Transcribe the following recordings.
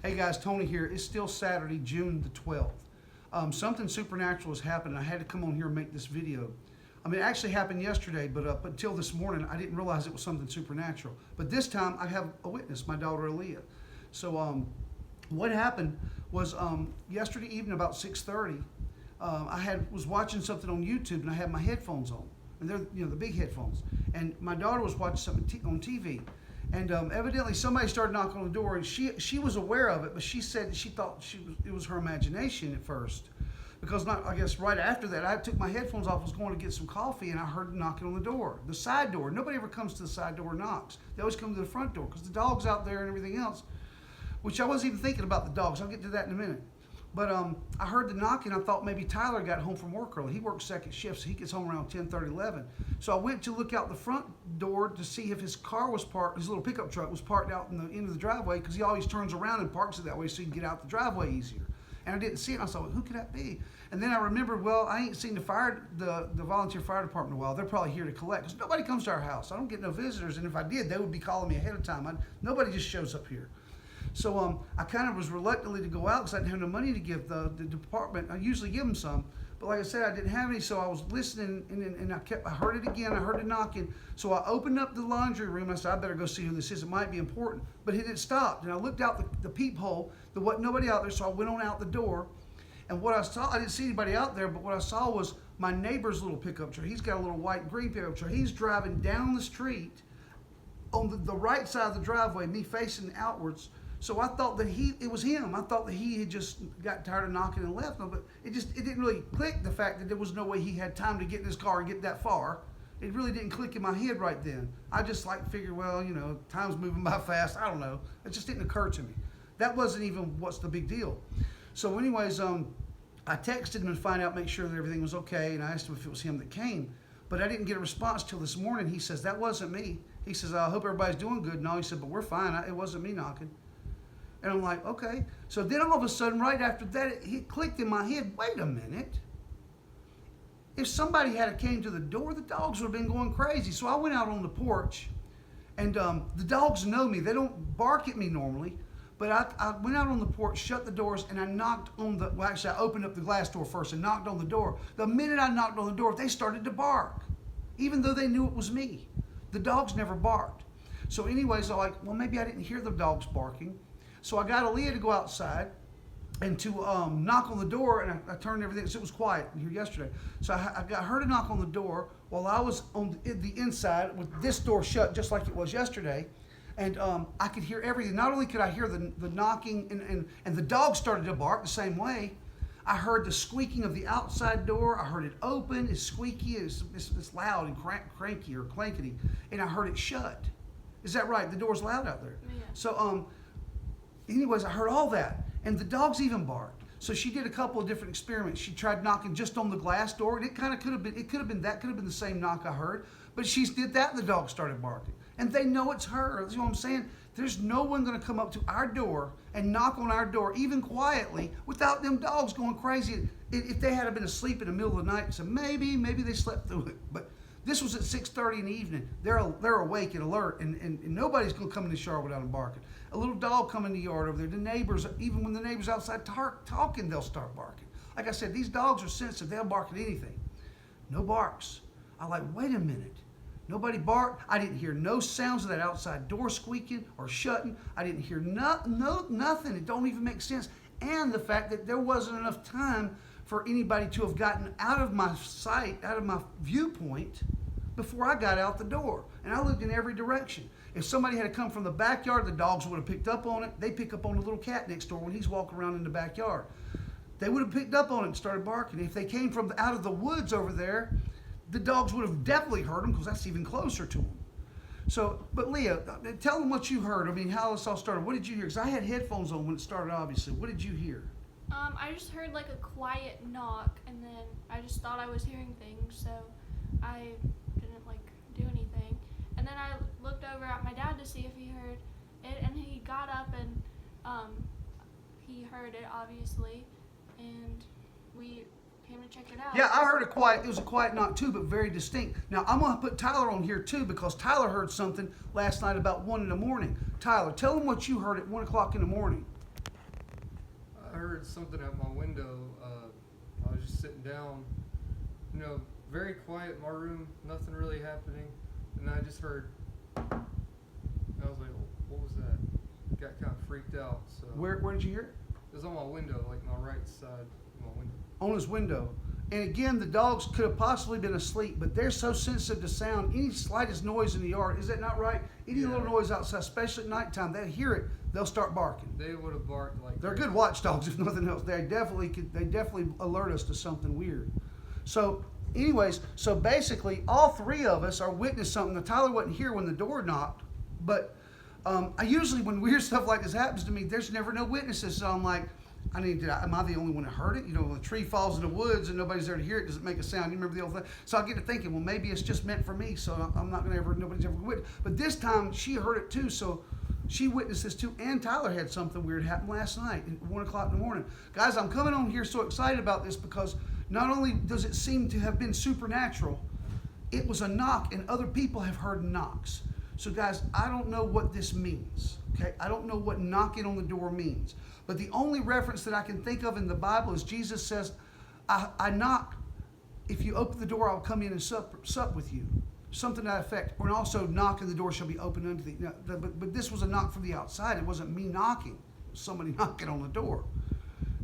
Hey guys, Tony here. It's still Saturday, June the 12th. Something supernatural has happened. I had to come on here and make this video. I mean, it actually happened yesterday, but up until this morning, I didn't realize it was something supernatural. But this time, I have a witness, my daughter Aaliyah. So what happened was yesterday evening about 6:30, was watching something on YouTube, and I had my headphones on, and they're the big headphones. And my daughter was watching something on TV. And evidently somebody started knocking on the door, and she was aware of it, but she said she thought it was her imagination at first. Because I guess right after that, I took my headphones off, was going to get some coffee, and I heard knocking on the door, the side door. Nobody ever comes to the side door and knocks. They always come to the front door because the dog's out there and everything else, which I wasn't even thinking about the dogs. I'll get to that in a minute. But I heard the knocking. I thought maybe Tyler got home from work early. He works second shift, so he gets home around 10:30, 11. So I went to look out the front door to see if his car was parked, his little pickup truck was parked out in the end of the driveway, because he always turns around and parks it that way so he can get out the driveway easier. And I didn't see it, and I thought, who could that be? And then I remembered, well, I ain't seen the volunteer fire department in a while. They're probably here to collect, because nobody comes to our house. I don't get no visitors, and if I did, they would be calling me ahead of time. Nobody just shows up here. So I kind of was reluctantly to go out because I didn't have no money to give the department. I usually give them some, but like I said, I didn't have any, so I was listening, and I heard it again. I heard it knocking. So I opened up the laundry room. I said, I better go see who this is. It might be important. But it had stopped, and I looked out the peephole. There wasn't nobody out there, so I went on out the door. And what I saw, I didn't see anybody out there, but what I saw was my neighbor's little pickup truck. He's got a little white and green pickup truck. He's driving down the street on the right side of the driveway, me facing outwards. So I thought that it was him. I thought that he had just got tired of knocking and left. But it didn't really click, the fact that there was no way he had time to get in his car and get that far. It really didn't click in my head right then. I just figured, well, time's moving by fast. I don't know. It just didn't occur to me. That wasn't even what's the big deal. So anyways, I texted him to find out, make sure that everything was okay, and I asked him if it was him that came. But I didn't get a response till this morning. He says, that wasn't me. He says, I hope everybody's doing good. No, he said, but we're fine. It wasn't me knocking. And I'm like, okay. So then all of a sudden, right after that, it clicked in my head, wait a minute. If somebody had came to the door, the dogs would have been going crazy. So I went out on the porch, and the dogs know me. They don't bark at me normally, but I went out on the porch, shut the doors, and I knocked on actually I opened up the glass door first and knocked on the door. The minute I knocked on the door, they started to bark, even though they knew it was me. The dogs never barked. So anyways, I'm like, well, maybe I didn't hear the dogs barking. So I got Aaliyah to go outside and to knock on the door, and I turned everything, so it was quiet here yesterday. So I got her to knock on the door while I was on the inside with this door shut just like it was yesterday. And I could hear everything. Not only could I hear the knocking, and the dog started to bark the same way, I heard the squeaking of the outside door. I heard it open. It's squeaky. It's loud and cranky or clankety. And I heard it shut. Is that right? The door's loud out there. Yeah. So anyways, I heard all that, and the dogs even barked. So she did a couple of different experiments. She tried knocking just on the glass door, and it kind of could have been the same knock I heard. But she did that, and the dogs started barking, and they know it's her. You know what I'm saying? There's no one going to come up to our door and knock on our door, even quietly, without them dogs going crazy. If they had been asleep in the middle of the night, so maybe they slept through it, but. This was at 6:30 in the evening. They're awake and alert, and nobody's going to come in the shower without them barking. A little dog come in the yard over there. The neighbors, even when the neighbors outside talking, they'll start barking. Like I said, these dogs are sensitive. They'll bark at anything. No barks. I'm like, wait a minute. Nobody barked. I didn't hear no sounds of that outside door squeaking or shutting. I didn't hear nothing. It don't even make sense. And the fact that there wasn't enough time for anybody to have gotten out of my sight, out of my viewpoint, before I got out the door. And I looked in every direction. If somebody had come from the backyard, the dogs would have picked up on it. They pick up on the little cat next door when he's walking around in the backyard. They would have picked up on it and started barking. If they came from out of the woods over there, the dogs would have definitely heard them, because that's even closer to them. So, but Leah, tell them what you heard. I mean, how this all started. What did you hear? Because I had headphones on when it started, obviously. What did you hear? I just heard like a quiet knock, and then I just thought I was hearing things, so I didn't do anything. And then I looked over at my dad to see if he heard it, and he got up and he heard it, obviously, and we came to check it out. Yeah, I heard it was a quiet knock too, but very distinct. Now, I'm going to put Tyler on here too, because Tyler heard something last night about 1 in the morning. Tyler, tell him what you heard at 1 o'clock in the morning. I heard something at my window. I was just sitting down, very quiet in my room, nothing really happening, and I just heard. I was like, "What was that?" Got kind of freaked out. So Where did you hear it? it was on my window, like my right side of my window. On his window. And again, the dogs could have possibly been asleep, but they're so sensitive to sound. Any slightest noise in the yard, is that not right? Any Yeah. little noise outside, especially at nighttime, they hear it, they'll start barking. They would have barked like. They're good watchdogs, if nothing else. They definitely alert us to something weird. So, anyways, so basically, all three of us are witnessing something. Now, Tyler wasn't here when the door knocked, but I usually, when weird stuff like this happens to me, there's never no witnesses. So I'm like, am I the only one that heard it? When a tree falls in the woods and nobody's there to hear it, does it make a sound? You remember the old thing? So I get to thinking, well, maybe it's just meant for me, so I'm not going to nobody's ever witness. But this time, she heard it too, so she witnessed this too. And Tyler had something weird happen last night at 1 o'clock in the morning. Guys, I'm coming on here so excited about this because not only does it seem to have been supernatural, it was a knock, and other people have heard knocks. So guys, I don't know what this means, okay? I don't know what knocking on the door means. But the only reference that I can think of in the Bible is Jesus says, I knock. If you open the door, I'll come in and sup with you. Something to that effect. Or also, knock and the door shall be open unto thee. Now, but this was a knock from the outside. It wasn't me knocking. It was somebody knocking on the door.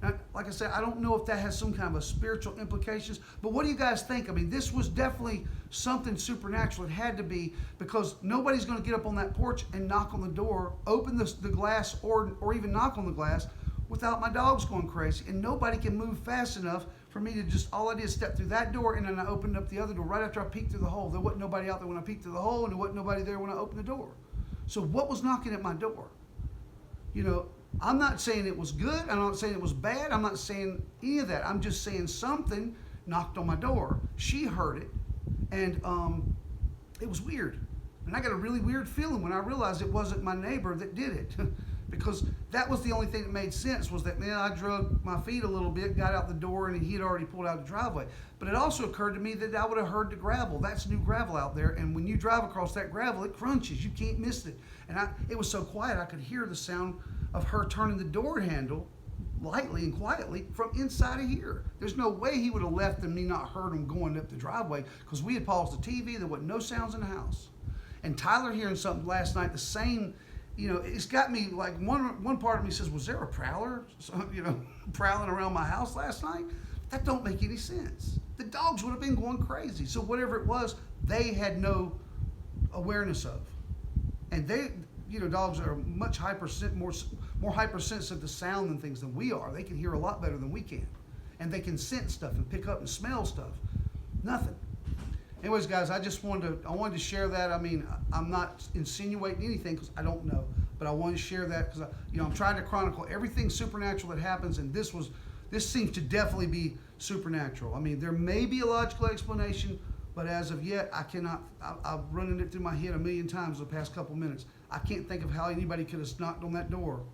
Now, like I said, I don't know if that has some kind of a spiritual implications, but what do you guys think? I mean, this was definitely something supernatural. It had to be, because nobody's going to get up on that porch and knock on the door, open the glass, or even knock on the glass without my dogs going crazy. And nobody can move fast enough for me to just, all I did is step through that door, and then I opened up the other door right after I peeked through the hole. There wasn't nobody out there when I peeked through the hole, and there wasn't nobody there when I opened the door. So what was knocking at my door? I'm not saying it was good. I'm not saying it was bad. I'm not saying any of that. I'm just saying something knocked on my door. She heard it, and it was weird. And I got a really weird feeling when I realized it wasn't my neighbor that did it. Because that was the only thing that made sense, was that, man, I drug my feet a little bit, got out the door, and he had already pulled out the driveway. But it also occurred to me that I would have heard the gravel. That's new gravel out there, and when you drive across that gravel, it crunches. You can't miss it. And it was so quiet, I could hear the sound of her turning the door handle lightly and quietly from inside of here. There's no way he would have left and me not heard him going up the driveway, because we had paused the TV. There wasn't no sounds in the house. And Tyler hearing something last night, the same, it's got me like, one part of me says, was there a prowler, prowling around my house last night? That don't make any sense. The dogs would have been going crazy. So whatever it was, they had no awareness of. And they, dogs are much more hypersensitive to sound and things than we are. They can hear a lot better than we can. And they can sense stuff and pick up and smell stuff. Nothing. Anyways, guys, I wanted to share that. I mean, I'm not insinuating anything because I don't know, but I wanted to share that because I'm trying to chronicle everything supernatural that happens, and this seems to definitely be supernatural. I mean, there may be a logical explanation, but as of yet, I cannot. I've run it through my head a million times the past couple minutes. I can't think of how anybody could have knocked on that door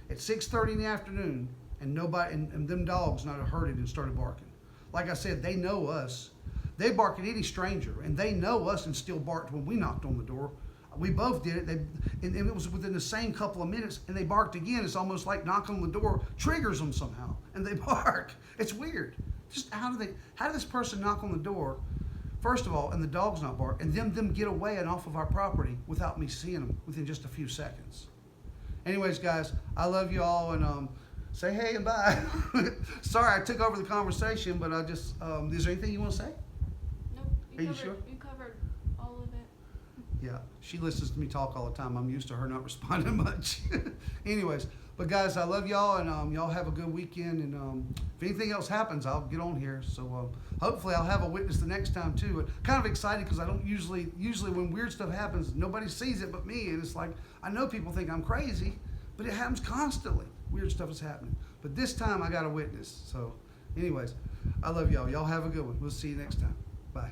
at 6:30 in the afternoon and nobody and them dogs not have heard it and started barking. Like I said, they know us. They bark at any stranger, and they know us and still barked when we knocked on the door. We both did it. And it was within the same couple of minutes, and they barked again. It's almost like knocking on the door triggers them somehow, and they bark. It's weird. Just how did this person knock on the door, first of all, and the dogs not bark, and them get away and off of our property without me seeing them within just a few seconds? Anyways, guys, I love you all, and say hey and bye. Sorry I took over the conversation, but I just, is there anything you want to say? Nope. Are you sure? You covered all of it. Yeah, she listens to me talk all the time. I'm used to her not responding much. Anyways, but guys, I love y'all, and y'all have a good weekend. And if anything else happens, I'll get on here. So hopefully I'll have a witness the next time too. But kind of excited because I don't usually when weird stuff happens, nobody sees it but me. And it's like, I know people think I'm crazy, but it happens constantly. Weird stuff is happening. But this time I got a witness. So anyways, I love y'all. Y'all have a good one. We'll see you next time. Bye.